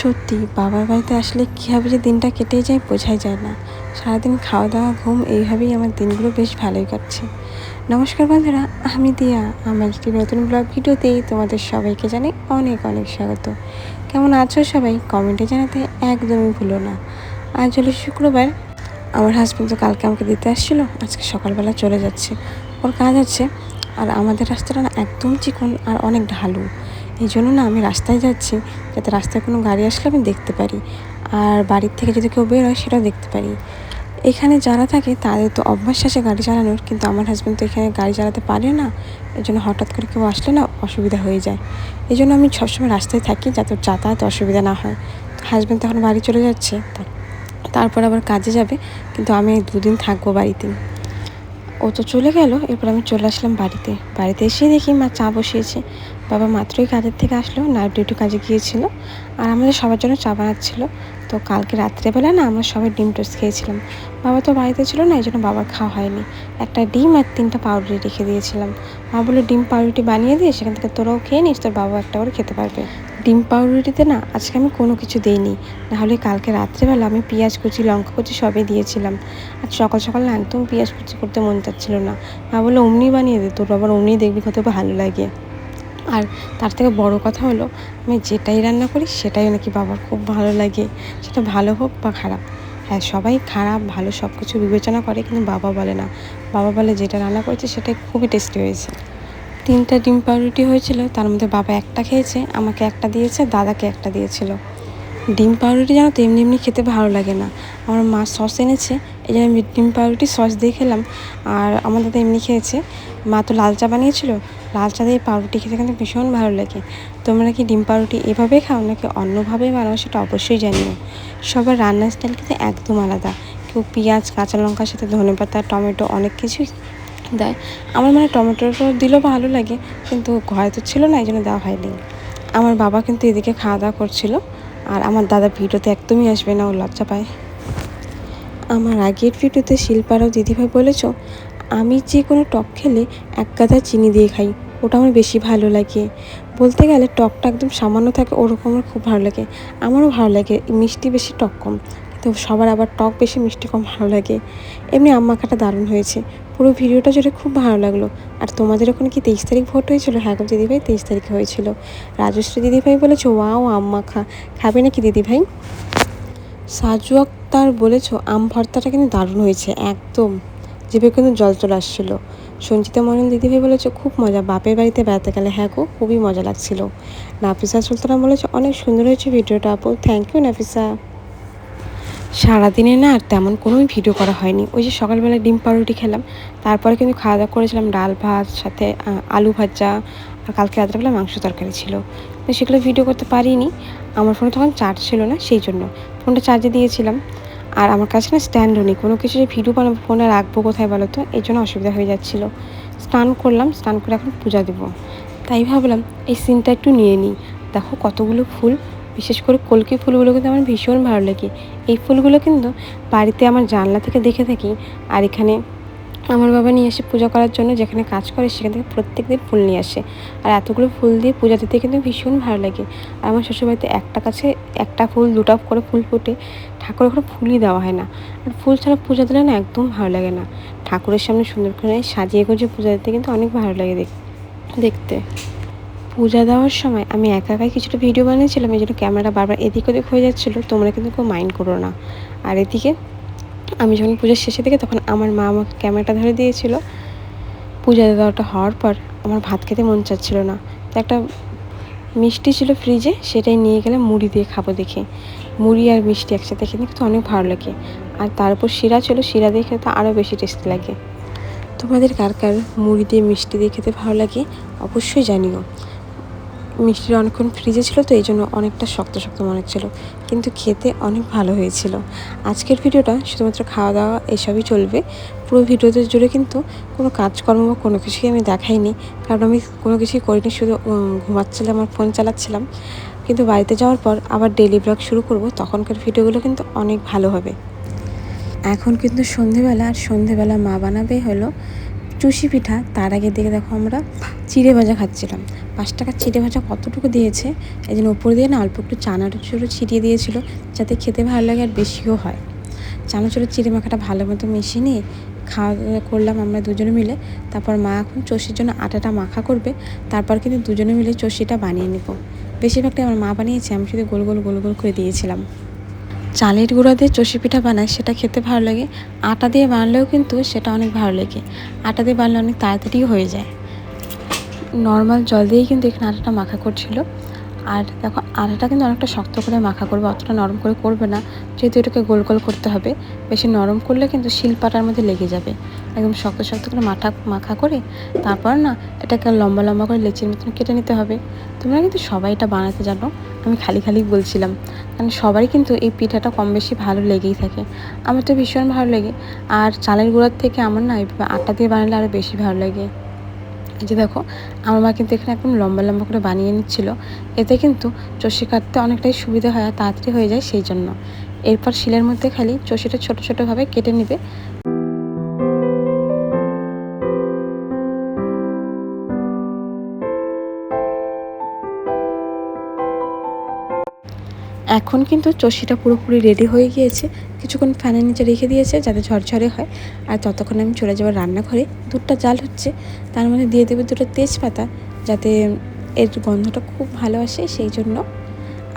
সত্যি বাবার বাড়িতে আসলে কীভাবে যে দিনটা কেটে যায় বোঝাই যায় না। সারাদিন খাওয়া দাওয়া ঘুম এইভাবেই আমার দিনগুলো বেশ ভালোই কাটছে। নমস্কার বন্ধুরা, আমি দিয়া। আমার একটি নতুন ব্লগ ভিডিওতেই তোমাদের সবাইকে জানাই অনেক অনেক স্বাগত। কেমন আছো সবাই কমেন্টে জানাতে একদমই ভুলো না। আজ হলো শুক্রবার। আমার হাজব্যান্ড তো কালকে আমাকে দিতে আসছিলো, আজকে সকালবেলা চলে যাচ্ছে, ওর কাজ আছে। আর আমাদের রাস্তাটা না একদম চিকন আর অনেক ঢালু, এই জন্য না আমি রাস্তায় যাচ্ছি যাতে রাস্তায় কোনো গাড়ি আসলে আমি দেখতে পারি, আর বাড়ির থেকে যদি কেউ বেরোয় সেটাও দেখতে পারি। এখানে যারা থাকে তাদের তো অভ্যাস আছে গাড়ি চালানোর, কিন্তু আমার হাজব্যান্ড তো এখানে গাড়ি চালাতে পারে না। এই জন্য হঠাৎ করে কেউ আসলে না অসুবিধা হয়ে যায়। এই জন্য আমি সবসময় রাস্তায় থাকি যাতে যাতায়াত অসুবিধা না হয়। হাজব্যান্ড তখন বাড়ি চলে যাচ্ছে, তারপর আবার কাজে যাবে, কিন্তু আমি 2 দিন থাকবো বাড়িতে। ও তো চলে গেল, এরপর আমি চলে আসলাম বাড়িতে এসে দেখি মা চা বসিয়েছে। বাবা মাত্রই কাজের থেকে আসলো, নাইট ডিউটি কাজে গিয়েছিল, আর আমাদের সবার জন্য চা বানাচ্ছিল। তো কালকে রাত্রেবেলা না আমরা সবাই ডিম টোস্ট খেয়েছিলাম। বাবা তো বাড়িতে ছিল না, এই জন্য বাবার খাওয়া হয়নি। একটা ডিম আর 3টা পাউরুটি রেখে দিয়েছিলাম। মা বললো ডিম পাউরুটি বানিয়ে দিয়ে সেখান থেকে তোরাও খেয়ে নিস, তোর বাবা একটা করে খেতে পারবে। ডিম পাউরুটিতে না আজকে আমি কোনো কিছু দিইনি, নাহলে কালকে রাত্রেবেলা আমি পেঁয়াজ কুচি লঙ্কা কুচি সবই দিয়েছিলাম। আর সকাল সকাল না একদম পেঁয়াজ কুচি করতে মন চাচ্ছিল না। মা বললো অমনি বানিয়ে দে, তোর বাবার অমনি দেখবি কত ভালো লাগে। আর তার থেকে বড় কথা হলো, আমি যেটাই রান্না করি সেটাই নাকি বাবার খুব ভালো লাগে, সেটা ভালো হোক বা খারাপ। হ্যাঁ, সবাই খারাপ ভালো সব কিছু বিবেচনা করে, কিন্তু বাবা বলে না। বাবা বলে যেটা রান্না করেছে সেটাই খুবই টেস্টি হয়েছে। 3টা ডিম পাউরুটি হয়েছিল, তার মধ্যে বাবা একটা খেয়েছে, আমাকে একটা দিয়েছে, দাদাকে একটা দিয়েছিল। ডিম পাউরুটি জানো তো এমনি এমনি খেতে ভালো লাগে না। আমার মা সস এনেছে, এই জন্য আমি ডিম পাউরুটি সস দিয়ে খেলাম। আর আমার দাদা এমনি খেয়েছে। মা তো লাল চা বানিয়েছিল, লাল চা দিয়ে পাউরুটি খেতে কিন্তু ভীষণ ভালো লাগে। তোমরা কি ডিম পাউরুটি এভাবে খাও নাকি অন্যভাবে বানাও সেটা অবশ্যই জানিও। সবার রান্নার স্টাইল কিন্তু একদম আলাদা। কেউ পেঁয়াজ কাঁচা লঙ্কার সাথে ধনেপাতা টমেটো অনেক কিছুই দেয়। আমার মানে টমেটোটা দিলেও ভালো লাগে, কিন্তু ঘরে তো ছিল না, এই জন্য দেওয়া হয়নি। আমার বাবা কিন্তু এদিকে খাওয়া দাওয়া করছিল, আর আমার দাদা ভিডিওতে একদমই আসবে না, ও লজ্জা পায়। আমার আগের ভিডিওতে শিল্পারাও দিদিভাই বলেছ আমি যে কোনো টক খেলে 1 গাদা চিনি দিয়ে খাই, ওটা আমার বেশি ভালো লাগে। বলতে গেলে টকটা একদম সামান্য থাকে, ওরকম আমার খুব ভালো লাগে। আমারও ভালো লাগে মিষ্টি বেশি টক কম, কিন্তু সবার আবার টক বেশি মিষ্টি কম ভালো লাগে। এমনি আম্মাখাটা দারুণ হয়েছে, পুরো ভিডিওটা জুড়ে খুব ভালো লাগলো। আর তোমাদের ওখানে কি 23 তারিখ ভোট হয়েছিল? হ্যাঁ গো দিদিভাই, 23 তারিখে হয়েছিল। রাজশ্রী দিদিভাই বলেছো ওয়াও আম মাখা খাবে নাকি দিদিভাই? সাজু আক্তার বলেছো আম ভর্তাটা কিন্তু দারুণ হয়েছে, একদম জিভে কিন্তু জল চলে আসছিলো। সঞ্চিতা মণ্ডল দিদিভাই বলেছো খুব মজা, বাপের বাড়িতে বেড়াতে গেলে। হ্যাঁ গো, খুবই মজা লাগছিল। নাফিসা সুলতানা বলেছো অনেক সুন্দর হয়েছে ভিডিওটা আপু, থ্যাংক ইউ নাফিসা। সারাদিনে না আর তেমন কোনোই ভিডিও করা হয়নি, ওই যে সকালবেলা ডিম পাউরুটি খেলাম, তারপরে কিন্তু খাওয়া দাওয়া করেছিলাম ডাল ভাত সাথে আলু ভাজা, আর কালকে রাত্রেবেলা মাংস তরকারি ছিল। তো সেগুলো ভিডিও করতে পারিনি, আমার ফোনে তখন চার্জ ছিল না, সেই জন্য ফোনটা চার্জে দিয়েছিলাম। আর আমার কাছে না স্ট্যান্ডও নেই, কোনো কিছু যে ভিডিও বানাবো ফোনে রাখবো কোথায় বলো তো, এই জন্য অসুবিধা হয়ে যাচ্ছিলো। স্নান করলাম, স্নান করে এখন পূজা দেবো, তাই ভাবলাম এই সিনটা একটু নিয়ে নিই। দেখো কতগুলো ফুল, বিশেষ করে কলকে ফুলগুলো কিন্তু আমার ভীষণ ভালো লাগে। এই ফুলগুলো কিন্তু বাড়িতে আমার জানলা থেকে দেখে থাকি, আর এখানে আমার বাবা নিয়ে আসে পূজা করার জন্য, যেখানে কাজ করে সেখান থেকে প্রত্যেকদিন ফুল নিয়ে আসে। আর এতগুলো ফুল দিয়ে পূজা দিতে কিন্তু ভীষণ ভালো লাগে। আর আমার শ্বশুরবাড়িতে একটা গাছে একটা ফুল 2টা করে ফুল ফোটে, ঠাকুরের ওখানে ফুলই দেওয়া হয় না। আর ফুল ছাড়া পূজা দিলে না একদম ভালো লাগে না। ঠাকুরের সামনে সুন্দর করে সাজিয়ে গুজিয়ে পূজা দিতে কিন্তু অনেক ভালো লাগে দেখতে। পূজা দেওয়ার সময় আমি একা একাই কিছুটা ভিডিও বানিয়েছিলাম, এই জন্য ক্যামেরা বারবার এদিক ওদিক হয়ে যাচ্ছিলো, তোমরা কিন্তু কেউ মাইন্ড করো না। আর এদিকে আমি যখন পূজার শেষে দিকে তখন আমার মা আমাকে ক্যামেরাটা ধরে দিয়েছিল। পূজা দেওয়াটা হওয়ার পর আমার ভাত খেতে মন চাচ্ছিল না, তো একটা মিষ্টি ছিল ফ্রিজে, সেটাই নিয়ে গেলে মুড়ি দিয়ে খাবো দেখে। মুড়ি আর মিষ্টি একসাথে খেতে কিন্তু অনেক ভালো লাগে। আর তার উপর শিরা ছিল, শিরা দিয়ে খেতে আরও বেশি টেস্টি লাগে। তোমাদের কার কার মুড়ি দিয়ে মিষ্টি দিয়ে খেতে ভালো লাগে অবশ্যই জানিও। মিষ্টিটা অনেকক্ষণ ফ্রিজে ছিল, তো এই জন্য অনেকটা শক্ত শক্ত মনে হচ্ছিল, কিন্তু খেতে অনেক ভালো হয়েছিল। আজকের ভিডিওটা শুধুমাত্র খাওয়া দাওয়া এসবই চলবে। পুরো ভিডিওতে জুড়ে কিন্তু কোনো কাজকর্ম বা কোনো কিছুই আমি দেখাইনি, কারণ আমি কোনো কিছুই করিনি, শুধু ঘুমাচ্ছিলাম আর ফোন চালাচ্ছিলাম। কিন্তু বাড়িতে যাওয়ার পর আবার ডেইলি ব্লগ শুরু করব, তখনকার ভিডিওগুলো কিন্তু অনেক ভালো হবে। এখন কিন্তু সন্ধেবেলা, আর সন্ধেবেলা মা বানাবে হলো চুষি পিঠা, তার আগে দিকে দেখো আমরা চিড়ে ভাজা খাচ্ছিলাম। 5 টাকার চিড়ে ভাজা কতটুকু দিয়েছে, এই জন্য উপর দিয়ে না অল্প একটু চানাচুরও ছিটিয়ে দিয়েছিল, যাতে খেতে ভালো লাগে আর বেশিও হয়। চানাচুরের চিড়ে মাখাটা ভালো মতো মিশিয়ে নিয়ে খাওয়া দাওয়া করলাম আমরা দুজনে মিলে। তারপর মা এখন চষির জন্য আটাটা মাখা করবে, তারপর কিন্তু দুজনে মিলে চষিটা বানিয়ে নেব। বেশিরভাগটাই আমার মা বানিয়েছে, আমি শুধু গোল গোল গোল গোল করে দিয়েছিলাম। চালের গুঁড়া দিয়ে চষি পিঠা বানায়, সেটা খেতে ভালো লাগে। আটা দিয়ে বানালেও কিন্তু সেটা অনেক ভালো লাগে। আটা দিয়ে বানালে অনেক তাড়াতাড়ি হয়ে যায়। নর্মাল জল দিয়েই কিন্তু এখানে আটাটা মাখা করছিল। আর দেখো আটাটা কিন্তু অনেকটা শক্ত করে মাখা করবে, অতটা নরম করে করবে না, যেহেতু এটাকে গোল গোল করতে হবে। বেশি নরম করলে কিন্তু শিলপাটার মধ্যে লেগে যাবে। একদম শক্ত শক্ত করে মাখা করে তারপর না এটাকে লম্বা লম্বা করে লেচির মতন কেটে নিতে হবে। তোমরা কিন্তু সবাই এটা বানাতে জানো, আমি খালি খালি বলছিলাম, কারণ সবারই কিন্তু এই পিঠাটা কম বেশি ভালো লেগেই থাকে। আমার তো ভীষণ ভালো লাগে। আর চালের গুঁড়ার থেকে আমার না এইভাবে আটা দিয়ে বানালে আরও বেশি ভালো লাগে। এই যে দেখো আমার মা কিন্তু এখানে একদম লম্বা লম্বা করে বানিয়ে নিচ্ছিল। এতে কিন্তু চষি কাটতে অনেকটাই সুবিধা হয় আর তাড়াতাড়ি হয়ে যায় সেই জন্য। এরপর শিলের মধ্যে খালি চষিটা ছোটো ছোটোভাবে কেটে নেবে। এখন কিন্তু চষিটা পুরোপুরি রেডি হয়ে গিয়েছে। কিছুক্ষণ ফ্যানের নিচে রেখে দিয়েছে যাতে ঝরঝরে হয়। আর ততক্ষণ আমি চলে যাবো রান্নাঘরে। দুধটা জাল হচ্ছে, তার মধ্যে দিয়ে দেবো 2টা তেজপাতা, যাতে এর গন্ধটা খুব ভালো আসে সেই জন্য।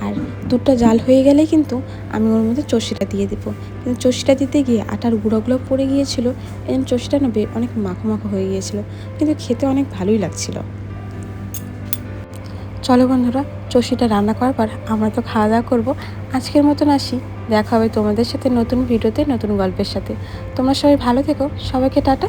আর দুধটা জাল হয়ে গেলে কিন্তু আমি ওর মধ্যে চষিটা দিয়ে দেবো। কিন্তু চষিটা দিতে গিয়ে আটার গুঁড়োগুলো পড়ে গিয়েছিলো, এই জন্য চষিটা না অনেক মাখো মাখো হয়ে গিয়েছিলো, কিন্তু খেতে অনেক ভালোই লাগছিলো। চলো বন্ধুরা, চষিটা রান্না করার পর আমরা তো খাওয়া দাওয়া করবো। আজকের মতন আসি, দেখা হবে তোমাদের সাথে নতুন ভিডিওতে নতুন গল্পের সাথে। তোমরা সবাই ভালো থেকো, সবাইকে টাটা।